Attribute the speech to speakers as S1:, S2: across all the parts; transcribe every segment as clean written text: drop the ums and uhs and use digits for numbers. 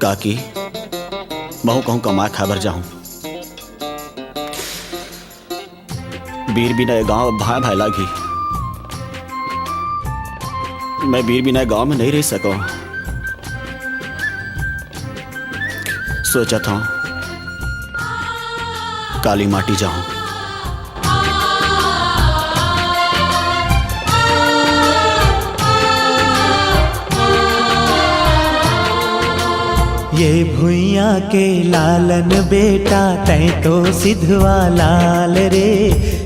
S1: काकी बहु कहूँ कमा खबर जाऊं बीर बिना गांव भाई भाई लागी। मैं बीर बिना गांव में नहीं रह सकूं। सोचा था काली माटी जाऊं।
S2: ये भुइया के लालन बेटा तै तो सिद्धवा लाल रे।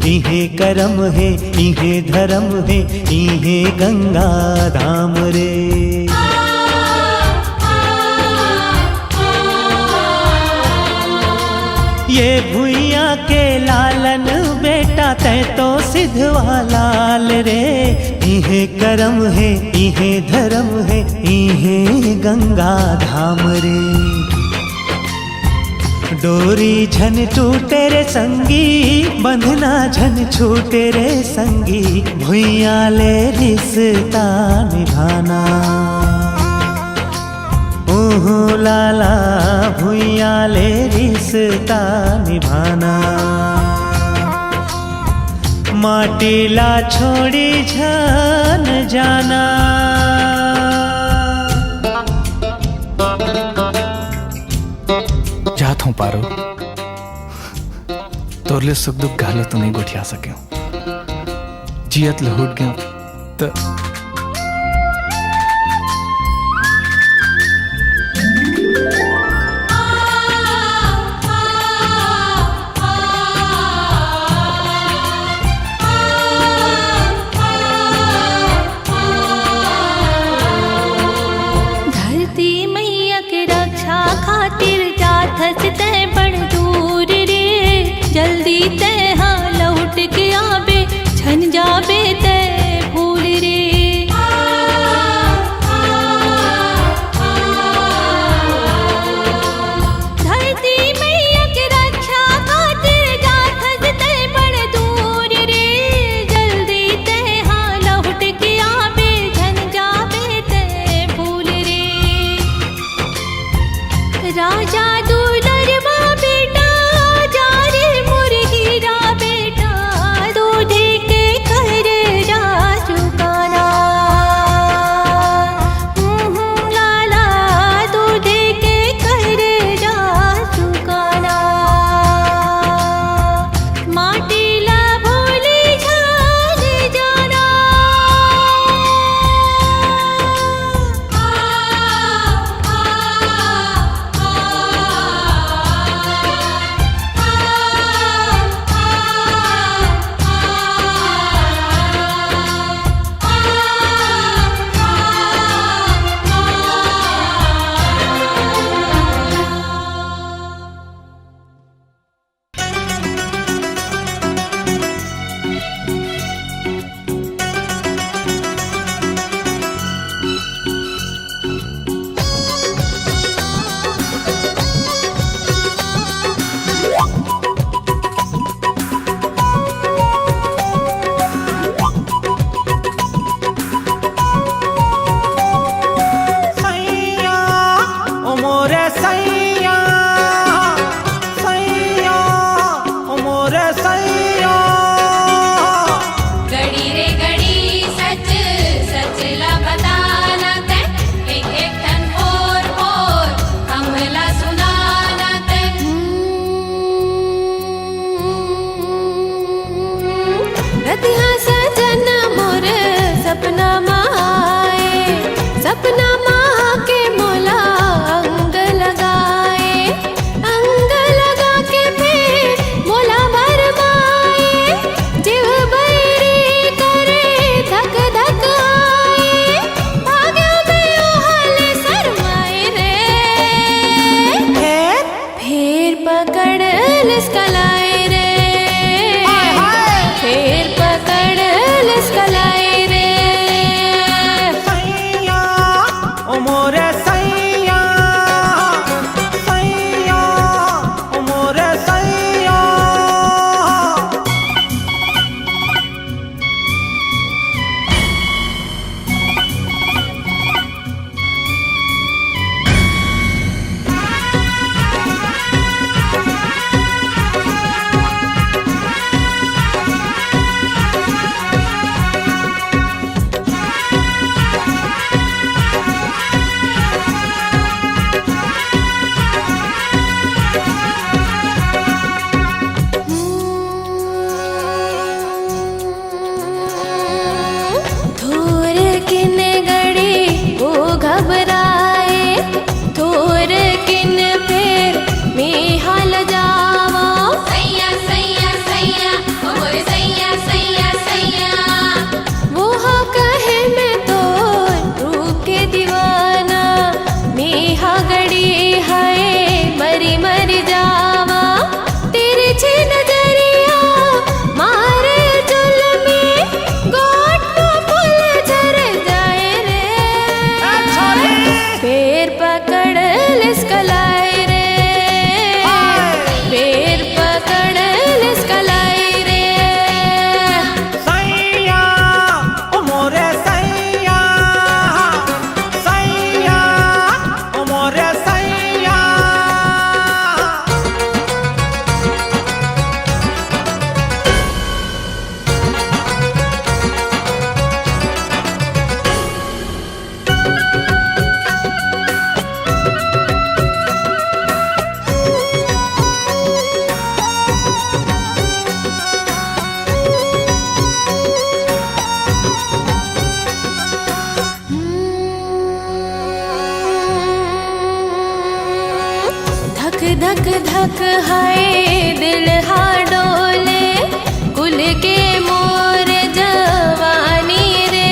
S2: इहे करम है इहे धर्म है इहे गंगा धाम रे। ये भुइया के लालन बेटा तै तो सिद्धवा लाल रे। इहे करम है इहे धर्म है इहे गंगा धाम रे। डोरी झन टूटे रे संगी बंधना झन छूटे रे संगी। भुइया ले रिश्ता निभाना ओहो लाला भुइया ले रिश्ता निभाना। माटीला छोड़ी झन जाना।
S3: जात हूँ पारो तोरले सुख दुख गालो तो नहीं गोठिया सके जियत लहुट गया तो
S4: तै बड़ दूर रे। जल्दी तै हाँ लौट के आबे छन जाबे तै भूल रे। सपना माँ के मोला अंग लगा के फिर मोला भरमाए जीव बैरी करे धक धक आए भाग्य में ओ हाल शरमाए रे फिर पकड़ लिस्कलाए रे फिर पकड़ लिस्कलाए रे
S2: सैया ओ मोरे सैया सैया ओ मोरे सैया
S4: थोर किन गड़ी वो घबराए थोर किन फिर में हाल जावा सैया सैया सैया ओ मोरे सैया सैया सैया वो हाँ कहे मैं तो रूप के दीवाना में हाँ गड़ी है मरी मरी जावा तेरे छे नजरिया मारे चुल में गोट तो फूल झर जाए रे पैर पकड़ लिस्कलाए रे पैर पकड़ लिस्कलाए रे
S2: सैया ओ मोरे सैया सैया ओ मोरे सैया
S4: धक धक धक हाय दिल हा डोले कुल के मोर जवानी रे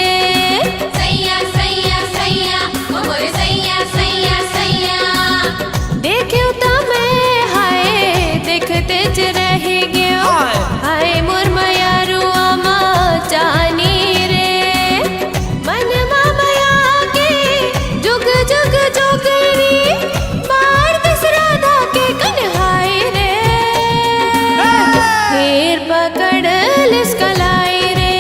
S4: सैया सैया सैया ओ मोरे सैया सैया सैया देखियो तो मैं हाय देखते ज रह गयो हाय मोर मयारुआ माँ जानी रे मन माया के जुग जुग जोगड़ी बार राधा के कन्हाई रे फिर पकड़ लिस्कलाई रे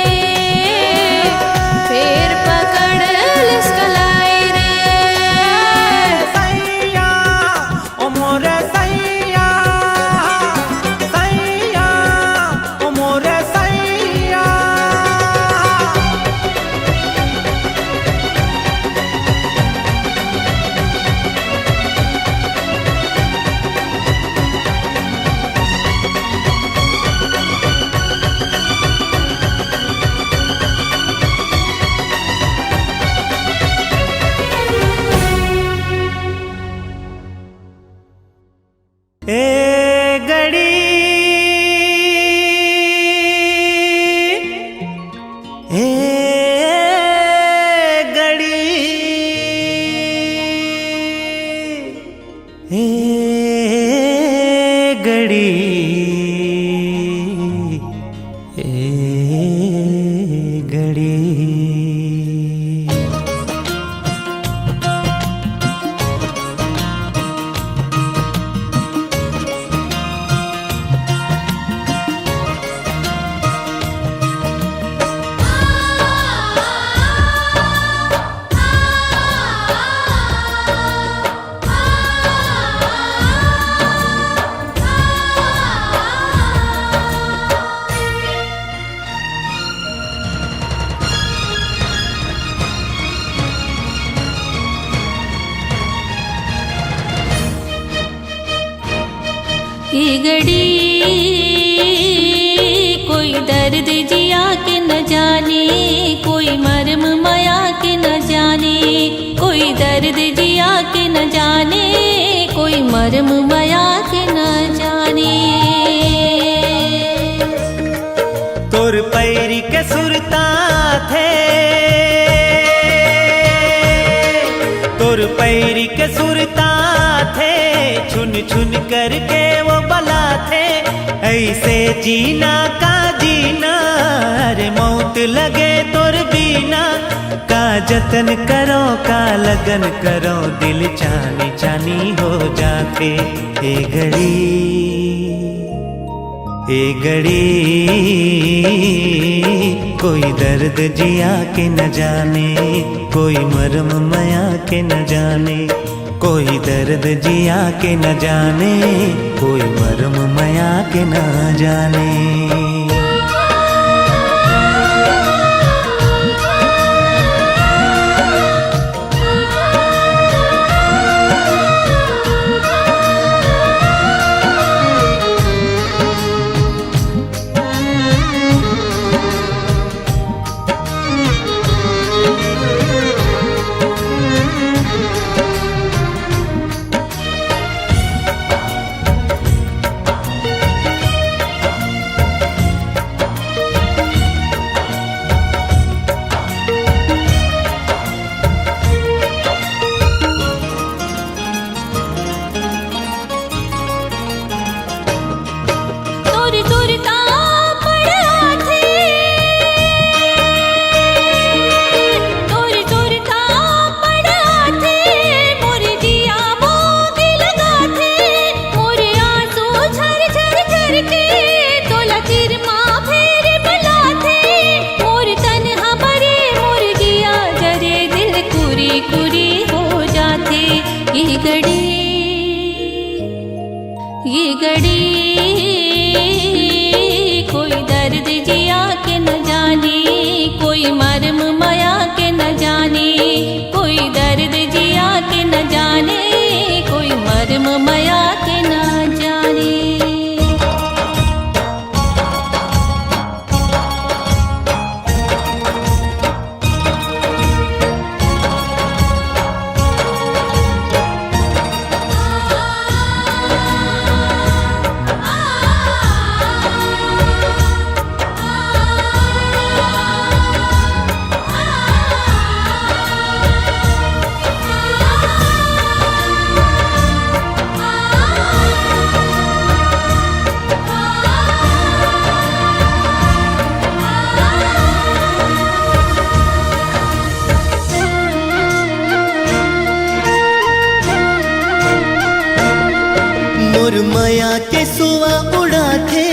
S4: फिर पकड़ लिस्कलाई रे
S2: सैया ओ मोरे सैया सैया ओ मोरे सैया ए गड़ी ए गड़ी ए गड़ी ए गड़ी
S4: ये घड़ी कोई दर्द जिया के न जाने, कोई मर्म माया के न जाने। कोई दर्द जिया के न जाने, कोई मरम माया के न जाने।
S2: तोर पैरी के सुरता थे, तोर पैरी के सुरता थे, छुन छुन करके वो बला थे। ऐसे जीना का जीना, अरे मौत लगे तोर बीना। का जतन करो का लगन करो, दिल चानी चानी हो जाते। ए घड़ी कोई दर्द जिया के न जाने, कोई मरम माया के न जाने। कोई दर्द जिया के न जाने, कोई मरम माया के न जाने।
S4: ये घड़ी कोई दर्द जिया के न जाने, कोई मरम माया के न जाने। कोई दर्द जिया के न जाने, कोई मरम माया के न जाने।
S2: मोर माया के सुआ उड़ा थे,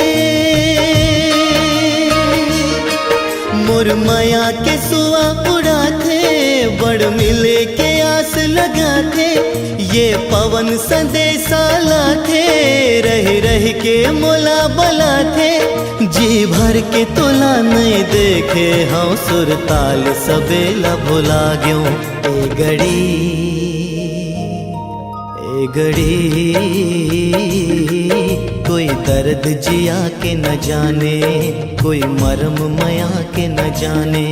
S2: मोर माया के सुआ उड़ा थे। बड़ मिले के आस लगा थे, ये पवन संदेशा ला थे। रह रह के मोला बला थे, जी भर के तोला नहीं देखे। हाँ सुरताल सबेला भुला गयो। ए घड़ी कोई दर्द जिया के न जाने, कोई मरम माया के न जाने।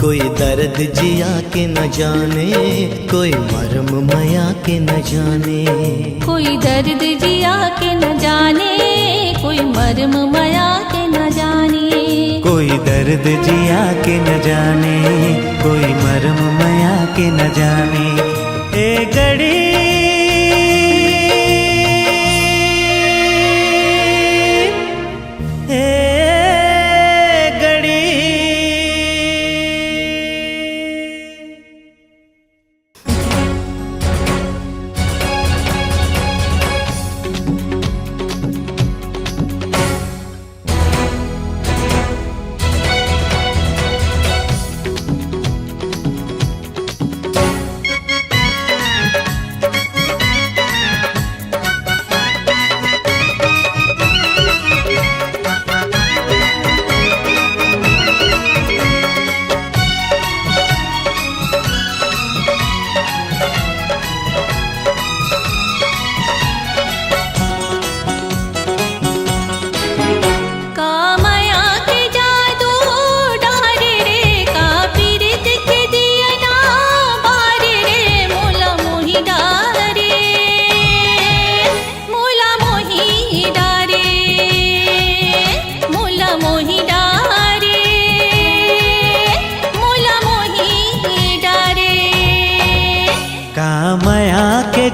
S2: कोई दर्द जिया के न जाने, कोई मरम माया के न जाने।
S4: कोई दर्द जिया के न जाने, कोई मरम माया के न जाने।
S2: कोई दर्द जिया के न जाने, कोई मरम माया के न जाने। ए घड़ी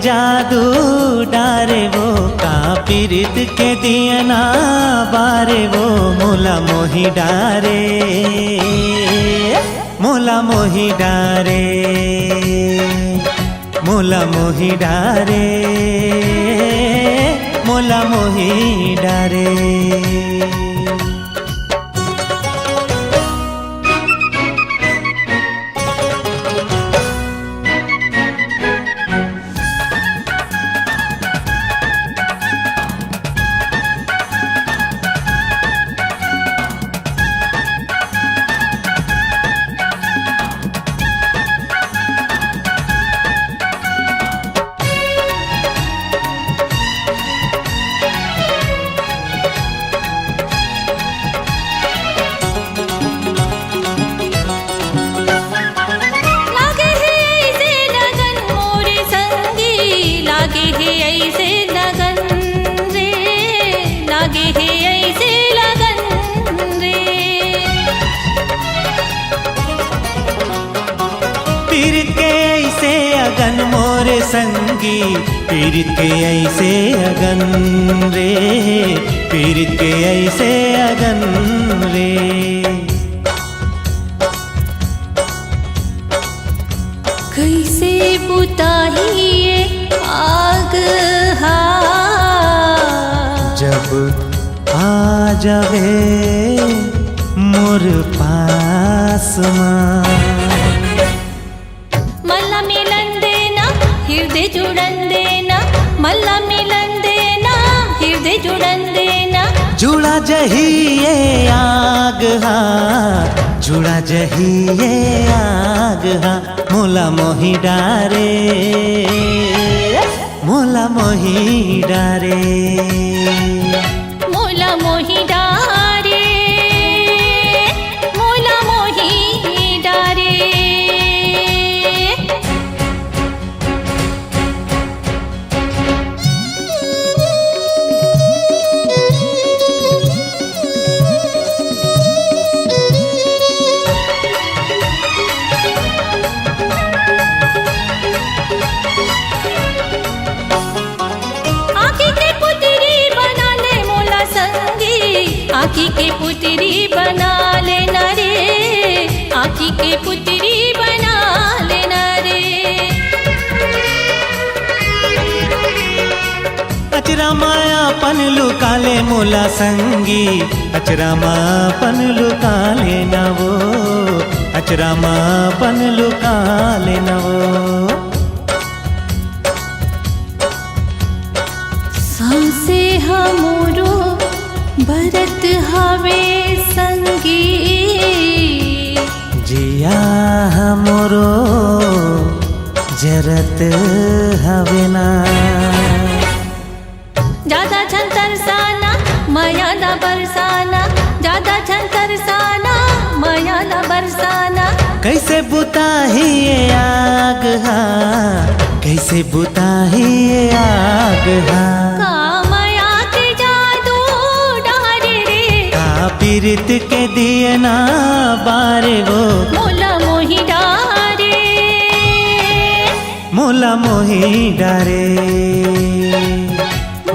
S2: जादू डारे वो का पीरित के दियना बारे वो मोला मोही डारे मोला मोही डारे मोला मोही डारे मोला मोही डारे। पीरित के ऐसे अगन मोरे संगी पीरित के ऐसे अगन रे पीरित के ऐसे अगन रे।
S4: कैसे बुताइए आग हा
S2: जब आ जावे मोर पास
S4: मल्ला मिलन देना हृदय जुड़न देना मल्ला मिलन देना हृदय जुड़न देना।
S2: जुड़ा जही ये आग हा जुड़ा जही ये आग हा मोला मोही डारे मोला मोही डारे
S4: मोला मोही डारे मोला मोही डारे। आँखी के पुतरी बना लेना रे आँखी के पुतरी बना लेना रे।
S2: अचरा माया पन लुका ले मोला संगी अचरा माया पन लुका लेना वो अचरा माया पन लुका लेना वो।
S4: सांसे हमरो भरत हवे संगी
S2: जिया हमरो जरत हवे ना।
S4: ज्यादा छन तरसाना माया ना बरसाना ज्यादा छन तरसाना माया ना बरसाना।
S2: कैसे बुताही ये आग हा कैसे बुताही ये आग हा पीरित के दियना बारे वो
S4: मोला मोही डारे
S2: मोला मोही डारे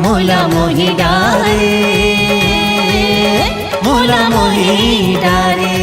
S2: मोला मोही डारे मोला मोही डारे।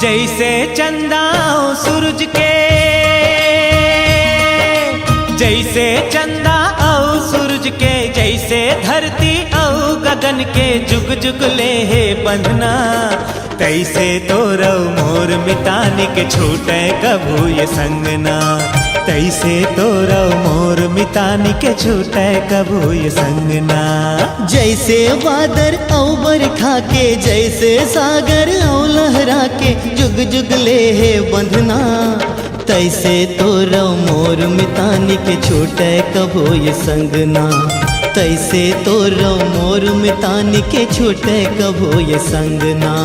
S2: जैसे चंदा और सूरज के, जैसे चंदा और सूरज के, जैसे धरती और गगन के जुग जुग ले है बंधना, तैसे तोरो मोर मितानी के छूटे कबू ये संगना, तैसे तोरो मोर मितानी के छूटे कबू ये संगना।
S5: जैसे बादर औ बरखा के, जैसे सागर औ लहरा के, जुग जुग ले है बंधना, तैसे तोरो मोर मितानी के छूटे कबो ये संगना, तैसे तोरो मोर मितानी के छूटे कबो ये संगना।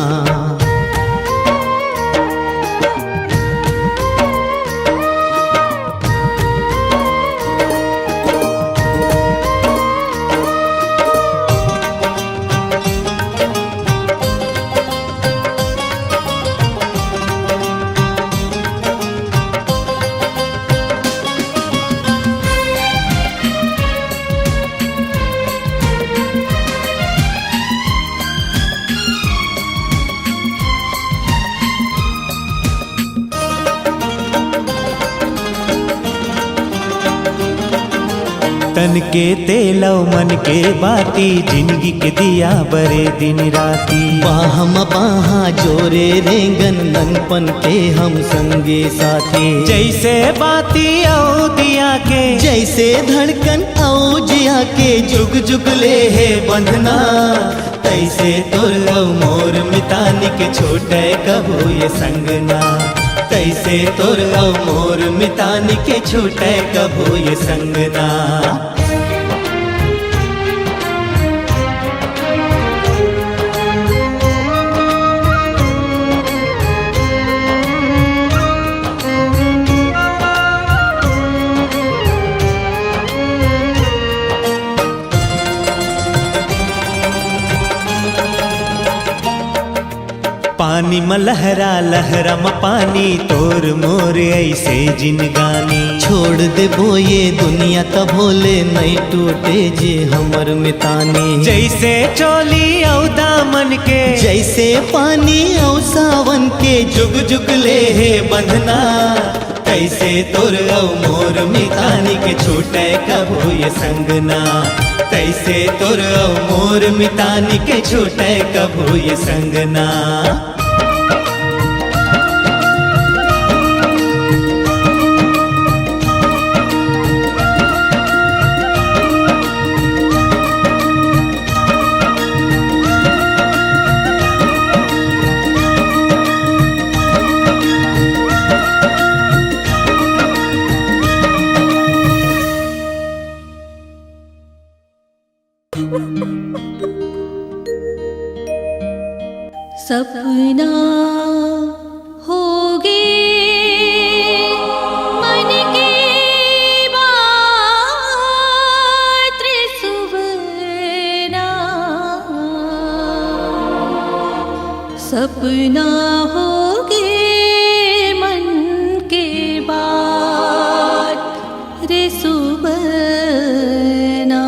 S2: तन के तेलौ मन के बाती, जिंदगी के दिया बरे दिन राती,
S5: बाहम बाहा जोरे रेंगन ननपन के हम संगे साथी,
S2: जैसे बाती औ दिया के,
S5: जैसे धड़कन औ जिया के, जुग जुग ले है बंधना, तैसे तोरो मोर मितानी के छोटे कबू ये संगना, तैसे तोरो मोर मितानी के छूटे कबू ये संगना।
S2: पानी में लहरा लहरा में पानी, तोर मोर ऐसे जिनगानी,
S5: छोड़ दे बोये दुनिया तब भोले नहीं टूटे जे हमर मितानी,
S2: जैसे चोली औ दामन के,
S5: जैसे पानी औ सावन के, जुग जुग ले है बंधना, तैसे तोर औ मोर मितानी के छूटे कबू ये संगना, तैसे तोर औ मोर मितानी के छूटे कबू ये संगना।
S4: सपना होगे मन के बात सुवना, सपना होगे मन के बात रे सुवना,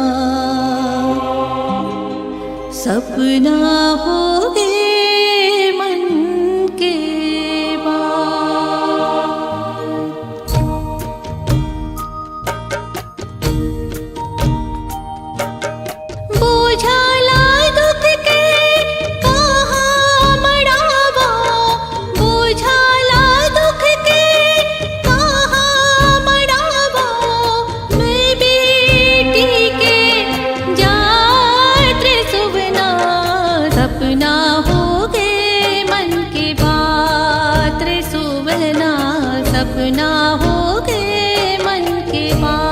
S4: सपना होगे सपना हो गए मन के बात।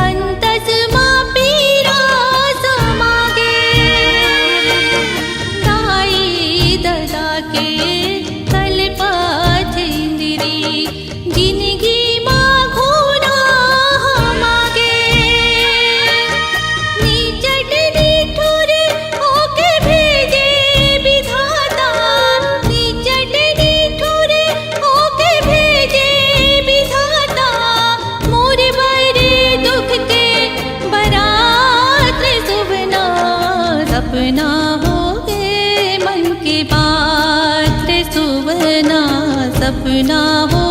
S4: अंतस माँ पीरा समागे दाई ददा के कल्पथ इंदिरी जिंदगी माँ घोना हमागे निचट निठुर होके भेजे विधाता निचट निठुर होके भेजे विधाता मोर बरे दुख के बरात सुबना सपना हो गए मन के बात सुबना सपना हो